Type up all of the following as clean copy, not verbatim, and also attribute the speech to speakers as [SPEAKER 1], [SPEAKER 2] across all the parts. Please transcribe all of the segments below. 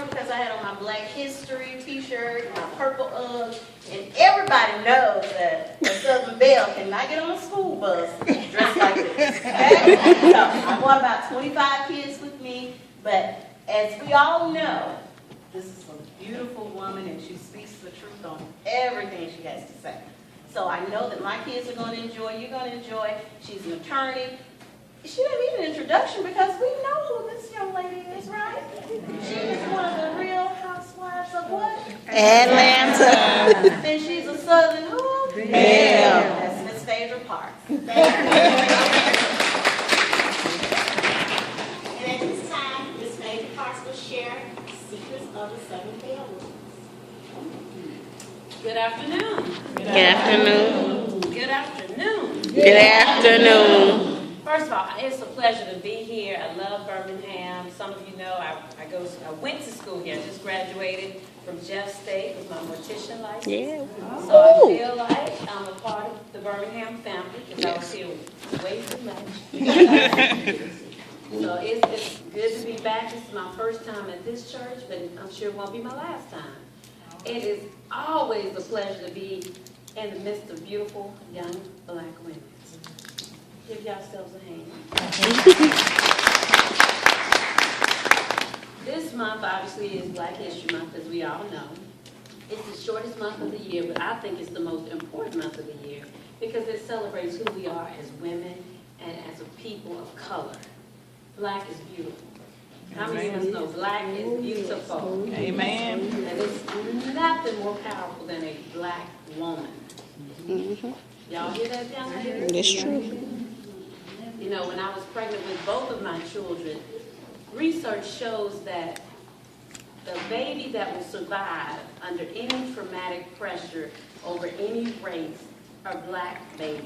[SPEAKER 1] Because I had on my Black History t-shirt, my purple Uggs, and everybody knows that a Southern Belle cannot get on a school bus dressed like this. Okay? So I brought about 25 kids with me, but as we all know, this is a beautiful woman and she speaks the truth on everything she has to say. So I know that my kids are going to enjoy, you're going to enjoy. She's an attorney. She didn't need an introduction because we know who this young lady is, right? She is one of the real housewives of what?
[SPEAKER 2] Atlanta.
[SPEAKER 1] And she's a Southern who?
[SPEAKER 2] Belle.
[SPEAKER 1] That's Miss Phaedra Parks. Thank you. And at this time, Miss Phaedra Parks will share secrets of the 7 Belle rules.
[SPEAKER 3] Good afternoon.
[SPEAKER 2] Good afternoon.
[SPEAKER 3] Good afternoon.
[SPEAKER 2] Good afternoon.
[SPEAKER 3] First of all, it's a pleasure to be here. I love Birmingham. Some of you know I went to school here. I just graduated from Jeff State with my mortician license.
[SPEAKER 2] Yeah.
[SPEAKER 3] So I feel like I'm a part of the Birmingham family because I was here way too much. So it's good to be back. This is my first time at this church, but I'm sure it won't be my last time. It is always a pleasure to be in the midst of beautiful young Black women. Give yourselves a hand. This month obviously is Black History Month, as we all know. It's the shortest month of the year, but I think it's the most important month of the year because it celebrates who we are as women and as a people of color. Black is beautiful. How many of us know Black is beautiful?
[SPEAKER 2] Amen.
[SPEAKER 3] And there's nothing more powerful than a Black woman. Y'all hear that, young ladies?
[SPEAKER 2] That's true.
[SPEAKER 3] You know, when I was pregnant with both of my children, research shows that the baby that will survive under any traumatic pressure over any race are Black babies.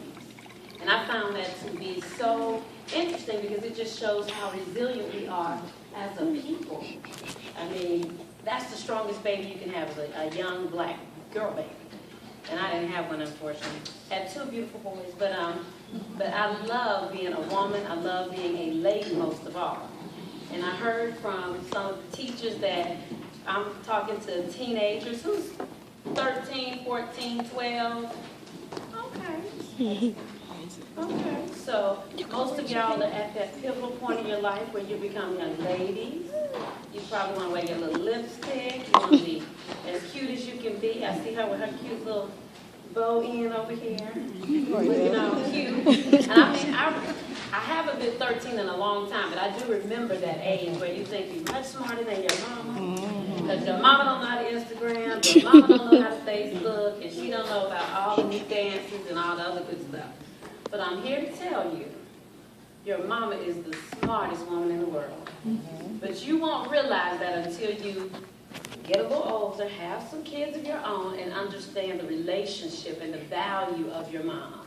[SPEAKER 3] And I found that to be so interesting because it just shows how resilient we are as a people. I mean, that's the strongest baby you can have, is a young Black girl baby. And I didn't have one, unfortunately. Had 2 beautiful boys, but I love being a woman. I love being a lady most of all. And I heard from some of the teachers that I'm talking to teenagers who's 13, 14, 12. Okay. Okay. So most of y'all are at that pivotal point in your life where you become young ladies. You probably want to wear your little lipstick. You want to be as cute as you can be. I see her with her cute little bow in over here. Looking all cute. And I mean, I haven't been 13 in a long time, but I do remember that age where you think you're much smarter than your mama. Because your mama don't know how to Instagram, your mama don't know how to Facebook, and she don't know about all the new dances and all the other good stuff. But I'm here to tell you, your mama is the smartest woman in the world. But you won't realize that until you get a little older, have some kids of your own, and understand the relationship and the value of your mom.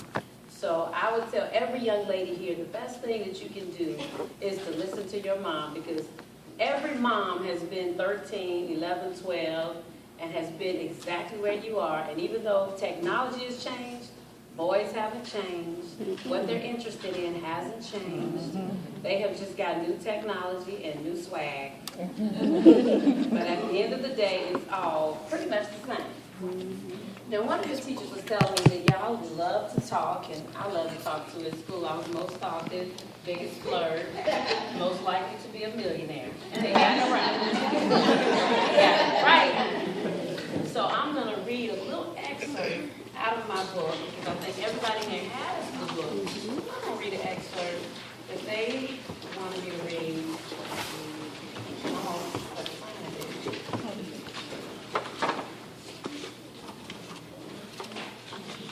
[SPEAKER 3] So I would tell every young lady here, the best thing that you can do is to listen to your mom, because every mom has been 13, 11, 12, and has been exactly where you are. And even though technology has changed, boys haven't changed. What they're interested in hasn't changed. They have just got new technology and new swag. But at the end of the day, it's all pretty much the same. Now, one of the teachers was telling me that y'all love to talk, and I love to talk too. In school, I was most talkative, biggest flirt, most likely to be a millionaire. And they got it right. Right. So I'm going to read a little excerpt out of my book, because I think everybody here has the book. I'm going to read an excerpt that they wanted me to read.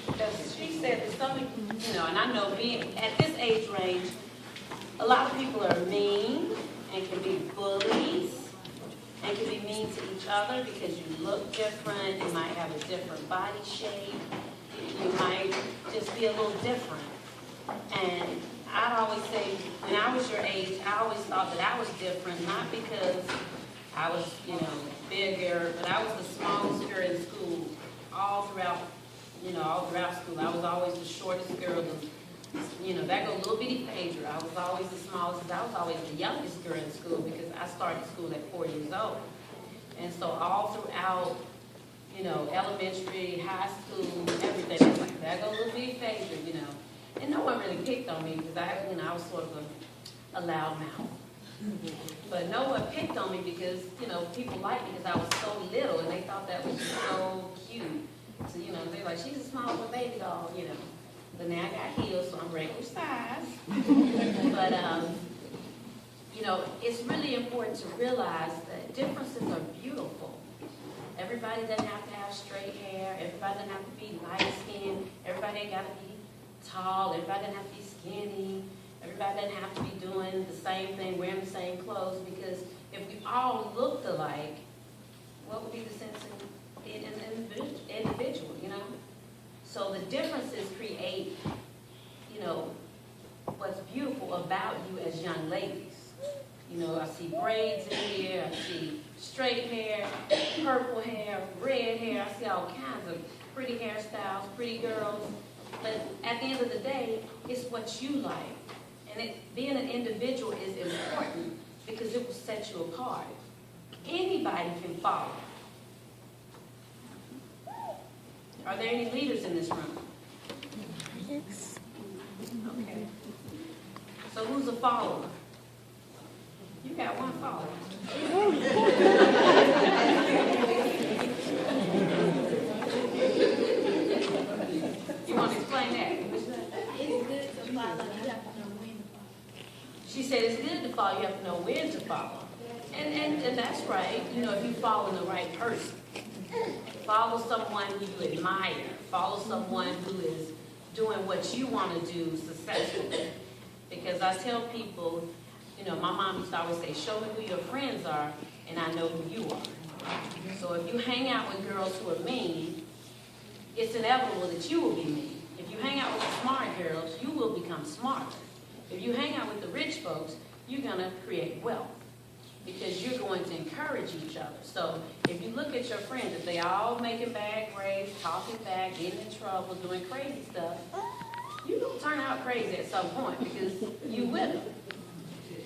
[SPEAKER 3] Because she said that something, you know, and I know being at this age range, a lot of people are mean and can be bullies and can be mean to each other because you look different, you might have a different body shape, you might just be a little different. And I'd always say, when I was your age, I always thought that I was different, not because I was, you know, bigger, but I was the smallest girl in school all throughout school. I was always the shortest girl. You know, that go little bitty Phaedra. I was always the smallest. I was always the youngest girl in school because I started school at 4 years old. And so all throughout, you know, elementary, high school, everything, it's like, there goes Loveeeeeee Phaedra, you know. And no one really picked on me because I was sort of a loud mouth. But no one picked on me because, you know, people liked me because I was so little and they thought that was just so cute. So, you know, they're like, she's a small little baby doll, you know. But now I got heels, so I'm regular size. But, you know, it's really important to realize that differences are beautiful. Everybody doesn't have to have straight hair. Everybody doesn't have to be light skinned. Everybody ain't got to be tall. Everybody doesn't have to be skinny. Everybody doesn't have to be doing the same thing, wearing the same clothes, because if we all looked alike, what would be the sense in an individual, you know? So the differences create, you know, what's beautiful about you as young ladies. You know, I see braids in here, I see straight hair, purple hair, red hair, I see all kinds of pretty hairstyles, pretty girls. But at the end of the day, it's what you like. And being an individual is important because it will set you apart. Anybody can follow. Are there any leaders in this room?
[SPEAKER 2] Yes.
[SPEAKER 3] Okay. So who's a follower? You got one follower. You want to explain that?
[SPEAKER 1] It's good to follow, you have to know when.
[SPEAKER 3] She said it's good to follow, you have to know when to follow. And that's right, you know, if you follow the right person. Follow someone who you admire. Follow someone who is doing what you want to do successfully. Because I tell people, you know, my mom used to always say, show me who your friends are, and I know who you are. So if you hang out with girls who are mean, it's inevitable that you will be mean. If you hang out with the smart girls, you will become smarter. If you hang out with the rich folks, you're going to create wealth because you're going to encourage each other. So if you look at your friends, if they all making bad grades, talking back, getting in trouble, doing crazy stuff, you're going to turn out crazy at some point because you with them.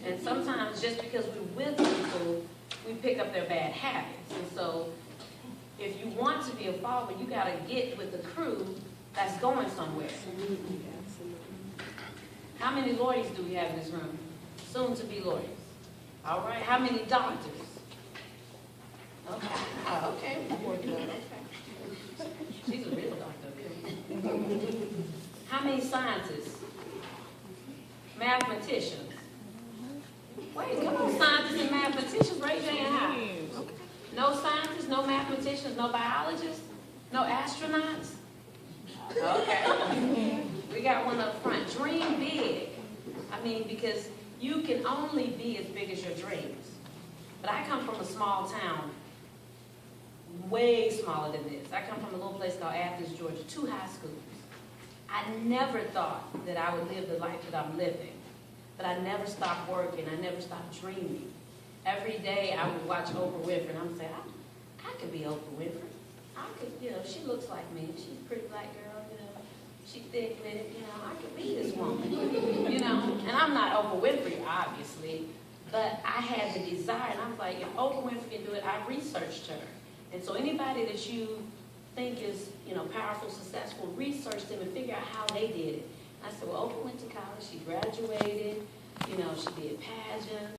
[SPEAKER 3] And sometimes just because we're with people, we pick up their bad habits. And so if you want to be a follower, you got to get with the crew that's going somewhere. How many lawyers do we have in this room? Soon to be lawyers. All right. How many doctors? Okay. Okay. She's a real doctor. How many scientists? Mathematicians. Wait, come on, scientists and mathematicians, raise your hand high. No scientists, no mathematicians, no biologists, no astronauts? Okay. We got one up front. Dream big. I mean, because you can only be as big as your dreams. But I come from a small town, way smaller than this. I come from a little place called Athens, Georgia, 2 high schools. I never thought that I would live the life that I'm living. But I never stopped working. I never stopped dreaming. Every day I would watch Oprah Winfrey, and I would say, I could be Oprah Winfrey. I could, you know, she looks like me. She's a pretty black girl, you know. She's thick-lipped, you know. I could be this woman, you know. And I'm not Oprah Winfrey, obviously, but I had the desire, and I was like, if Oprah Winfrey can do it, I researched her. And so anybody that you think is, you know, powerful, successful, research them and figure out how they did it. I said, well, Oprah went to college, she graduated, you know, she did pageants.